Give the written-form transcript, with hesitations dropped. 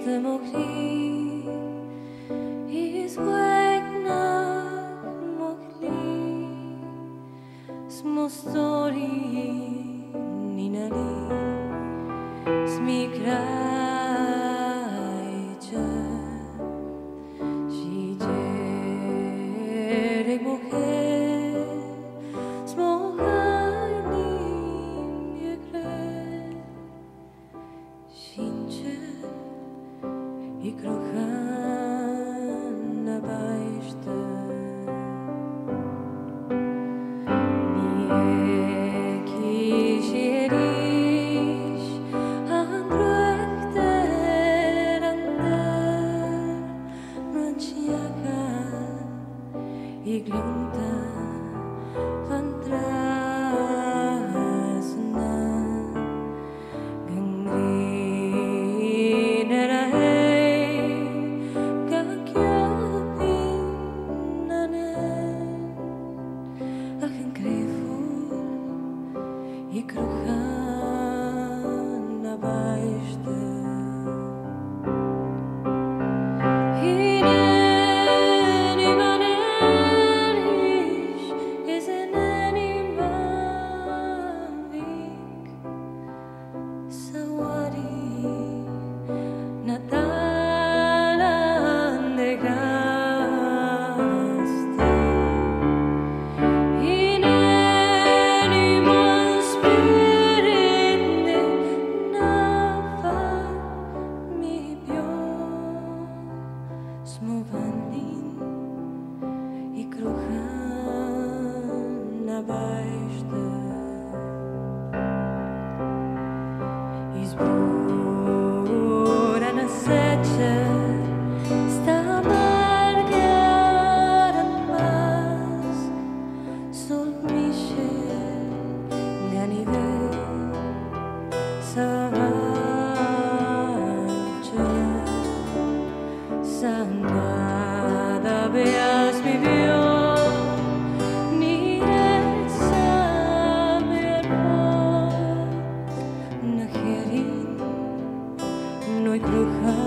te mohli izveknat mogli smo stori ninali smi krajče žiđere mohe smo hajnim je gre šinče i krohan na bajšte nije kišeriš andruekter ander rančjaka i glunta fantrasna gangrinera i krohan na bajšte hineni maneriš izeneni mavik sawari natalan de gaste smo vannin i krohan na bajšte izbora na seče sta margaran mas sol miše ganive savače nada veas mi vio ni esa merma na herin no i kruha